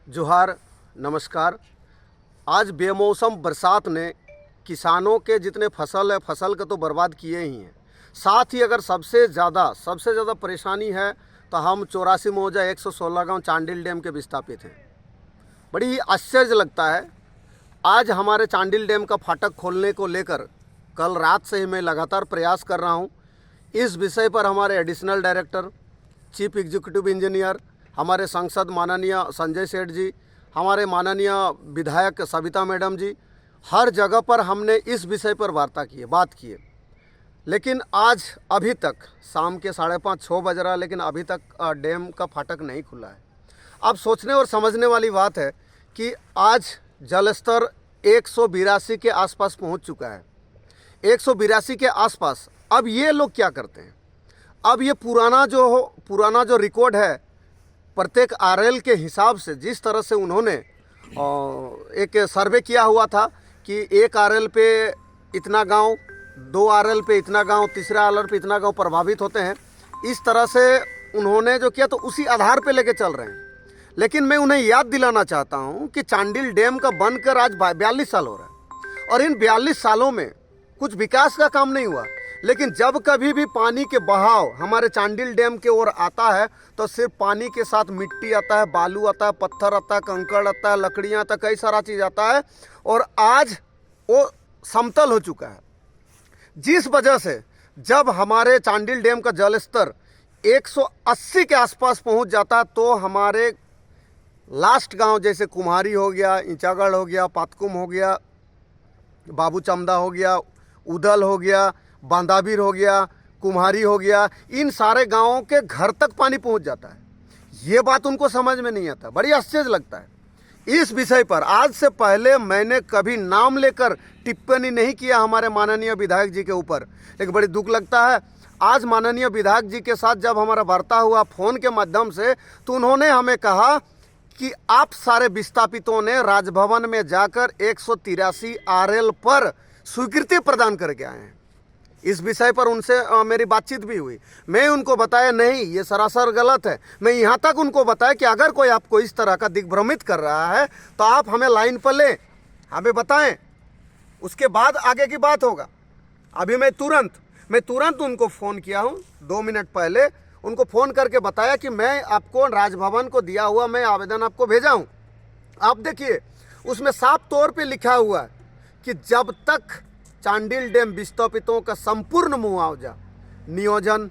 जोहार, नमस्कार। आज बेमौसम बरसात ने किसानों के जितने फसल है, फसल को तो बर्बाद किए ही हैं। साथ ही अगर सबसे ज़्यादा परेशानी है तो हम 84 मौजा 116 गांव चांडिल डैम के विस्थापित हैं। बड़ी ही आश्चर्य लगता है। आज हमारे चांडिल डैम का फाटक खोलने को लेकर कल रात से ही मैं लगातार प्रयास कर रहा हूं। इस विषय पर हमारे additional director, chief executive engineer, हमारे सांसद माननीय संजय सेठ जी, हमारे माननीय विधायक सविता मैडम जी, हर जगह पर हमने इस विषय पर बात की है। लेकिन आज अभी तक शाम के 5:30-6 बज रहा है, लेकिन अभी तक डैम का फाटक नहीं खुला है। अब सोचने और समझने वाली बात है कि आज जलस्तर 182 के आसपास पहुंच चुका है। 182 के आसपास। अब ये लोग क्या करते हैं? अब ये पुराना जो रिकॉर्ड है, प्रत्येक आरएल के हिसाब से जिस तरह से उन्होंने एक सर्वे किया हुआ था कि एक आरएल पे इतना गांव, 2 आरएल पे इतना गांव, तीसरा आरएल पे इतना गांव प्रभावित होते हैं, इस तरह से उन्होंने जो किया तो उसी आधार पे लेके चल रहे हैं। लेकिन मैं उन्हें याद दिलाना चाहता हूं कि चांडिल डैम का बनकर आज 42 साल हो रहा है और इन 42 सालों में कुछ विकास का काम नहीं हुआ। लेकिन जब कभी भी पानी के बहाव हमारे चांडिल डैम के ओर आता है तो सिर्फ पानी के साथ मिट्टी आता है, बालू आता है, पत्थर आता है, कंकड़ आता है, लकड़ियाँ आता है, कई सारा चीज़ आता है और आज वो समतल हो चुका है। जिस वजह से जब हमारे चांडिल डैम का जल स्तर 180 के आसपास पहुंच जाता है तो हमारे लास्ट गांव जैसे कुम्हारी हो गया, ईंचागढ़ हो गया, पातकुम हो गया, बाबू चमदा हो गया, उदल हो गया, बांदाबीर हो गया, कुम्हारी हो गया, इन सारे गांवों के घर तक पानी पहुंच जाता है। ये बात उनको समझ में नहीं आता, बड़ी आश्चर्य लगता है। इस विषय पर आज से पहले मैंने कभी नाम लेकर टिप्पणी नहीं किया हमारे माननीय विधायक जी के ऊपर, लेकिन बड़ी दुख लगता है आज माननीय विधायक जी के साथ जब हमारा वार्ता हुआ फ़ोन के माध्यम से तो उन्होंने हमें कहा कि आप सारे विस्थापितों ने राजभवन में जाकर 183 आरएल पर स्वीकृति प्रदान करके आए हैं। इस विषय पर उनसे मेरी बातचीत भी हुई। मैं उनको बताया नहीं, ये सरासर गलत है। मैं यहाँ तक उनको बताया कि अगर कोई आपको इस तरह का दिग्भ्रमित कर रहा है तो आप हमें लाइन पर लें, हमें बताएं, उसके बाद आगे की बात होगा। अभी मैं तुरंत उनको फ़ोन किया हूँ, 2 मिनट पहले उनको फ़ोन करके बताया कि मैं आपको राजभवन को दिया हुआ मैं आवेदन आपको भेजा हूँ। आप देखिए उसमें साफ तौर पे लिखा हुआ है कि जब तक चांडिल डैम विस्थापितों का संपूर्ण मुआवजा, नियोजन,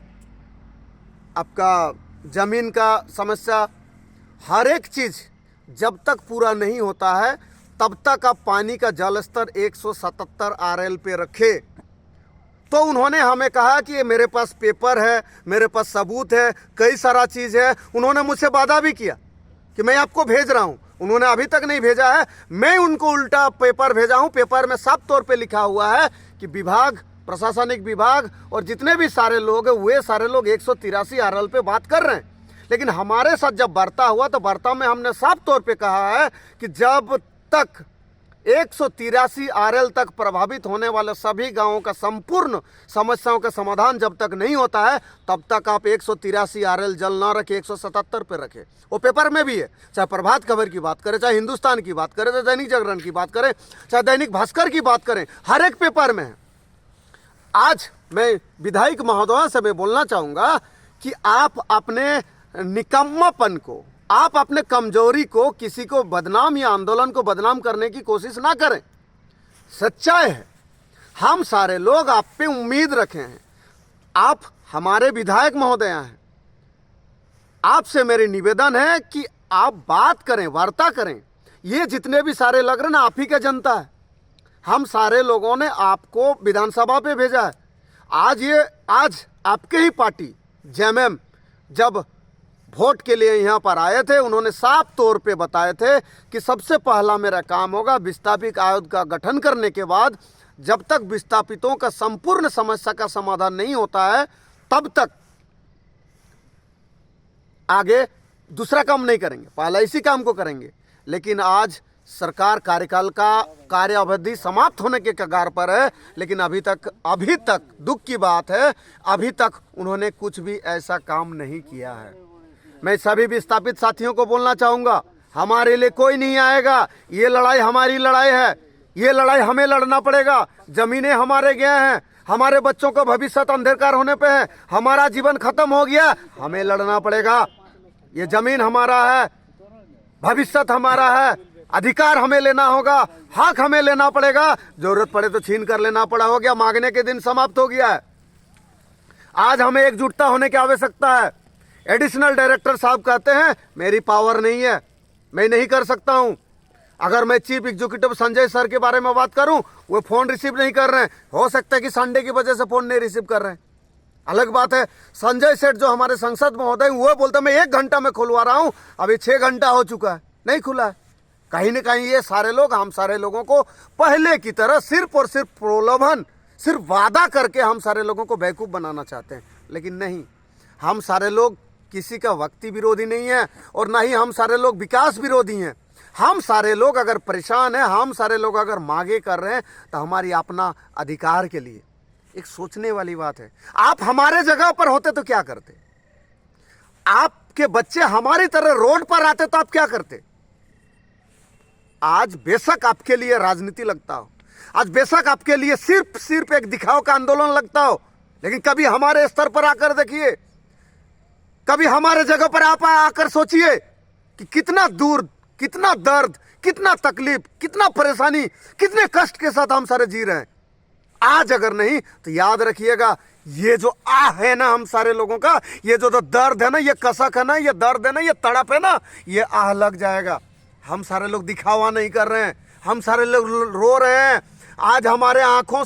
आपका ज़मीन का समस्या, हर एक चीज़ जब तक पूरा नहीं होता है तब तक आप पानी का जल स्तर 177 आरएल पे रखे। तो उन्होंने हमें कहा कि ये मेरे पास पेपर है, मेरे पास सबूत है, कई सारा चीज़ है। उन्होंने मुझसे वादा भी किया कि मैं आपको भेज रहा हूँ, उन्होंने अभी तक नहीं भेजा है। मैं उनको उल्टा पेपर भेजा हूँ। पेपर में साफ तौर पे लिखा हुआ है कि विभाग, प्रशासनिक विभाग और जितने भी सारे लोग हैं वे सारे लोग 183 आरएल पे बात कर रहे हैं। लेकिन हमारे साथ जब वार्ता हुआ तो वार्ता में हमने साफ तौर पे कहा है कि जब तक 183 आरएल तक प्रभावित होने वाले सभी गांवों का संपूर्ण समस्याओं का समाधान जब तक नहीं होता है तब तक आप 183 आरएल जल ना रखें, 177 पे रखें। वो पेपर में भी है, चाहे प्रभात खबर की बात करें, चाहे हिंदुस्तान की बात करें, चाहे दैनिक जागरण की बात करें, चाहे दैनिक भास्कर की बात करें, हर एक पेपर में है। आज मैं विधायक महोदय से मैं बोलना चाहूँगा कि आप अपने निकम्मापन को, आप अपने कमजोरी को, किसी को बदनाम या आंदोलन को बदनाम करने की कोशिश ना करें। सच्चाई है, हम सारे लोग आप पे उम्मीद रखे हैं। आप हमारे विधायक महोदय हैं। आपसे मेरी निवेदन है कि आप बात करें, वार्ता करें। ये जितने भी सारे लग रहे ना, आप ही का जनता है। हम सारे लोगों ने आपको विधानसभा पे भेजा है। आज आपके ही पार्टी जेएमएम जब वोट के लिए यहाँ पर आए थे, उन्होंने साफ तौर पे बताए थे कि सबसे पहला मेरा काम होगा विस्थापित आयोग का गठन करने के बाद जब तक विस्थापितों का संपूर्ण समस्या का समाधान नहीं होता है तब तक आगे दूसरा काम नहीं करेंगे, पहला इसी काम को करेंगे। लेकिन आज सरकार कार्यकाल का कार्य अवधि समाप्त होने के कगार पर है, लेकिन अभी तक दुख की बात है, अभी तक उन्होंने कुछ भी ऐसा काम नहीं किया है। मैं सभी विस्थापित साथियों को बोलना चाहूँगा, हमारे लिए कोई नहीं आएगा। ये लड़ाई हमारी लड़ाई है, ये लड़ाई हमें लड़ना पड़ेगा। जमीनें हमारे गए हैं, हमारे बच्चों का भविष्य अंधकार होने पे है, हमारा जीवन खत्म हो गया, हमें लड़ना पड़ेगा। ये जमीन हमारा है, भविष्य हमारा है, अधिकार हमें लेना होगा, हक हमें लेना पड़ेगा। जरूरत पड़े तो छीन कर लेना पड़ा, हो गया, मांगने के दिन समाप्त हो गया है। आज हमें एकजुटता होने की आवश्यकता है। एडिशनल डायरेक्टर साहब कहते हैं मेरी पावर नहीं है, मैं नहीं कर सकता हूं। अगर मैं चीफ एग्जीक्यूटिव संजय सर के बारे में बात करूं, वो फोन रिसीव नहीं कर रहे हैं। हो सकता है कि संडे की वजह से फोन नहीं रिसीव कर रहे हैं, अलग बात है। संजय सेठ जो हमारे संसद महोदय, वो बोलते मैं 1 घंटा में खुलवा रहा हूं, अभी 6 घंटा हो चुका है, नहीं खुला है। कहीं ना कहीं ये सारे लोग, हम सारे लोगों को पहले की तरह सिर्फ और सिर्फ प्रलोभन, सिर्फ वादा करके हम सारे लोगों को बेवकूफ़ बनाना चाहते हैं। लेकिन नहीं, हम सारे लोग किसी का वक्ती विरोधी नहीं है, और ना ही हम सारे लोग विकास विरोधी हैं। हम सारे लोग अगर परेशान हैं, हम सारे लोग अगर मांगे कर रहे हैं, तो हमारी अपना अधिकार के लिए। एक सोचने वाली बात है, आप हमारे जगह पर होते तो क्या करते? आपके बच्चे हमारी तरह रोड पर आते तो आप क्या करते? आज बेशक आपके लिए राजनीति लगता हो, आज बेशक आपके लिए सिर्फ एक दिखाव का आंदोलन लगता हो, लेकिन कभी हमारे स्तर पर आकर देखिए, कभी हमारे जगह पर आप आकर सोचिए कि कितना दूर, कितना दर्द, कितना तकलीफ, कितना परेशानी, कितने कष्ट के साथ हम सारे जी रहे हैं। आज अगर नहीं तो याद रखिएगा, ये जो आह है ना हम सारे लोगों का, ये जो दर्द है ना, ये कसक है ना, ये दर्द है ना, ये तड़प है ना, ये आह लग जाएगा। हम सारे लोग दिखावा नहीं कर रहे हैं, हम सारे लोग रो रहे हैं। आज हमारे आंखों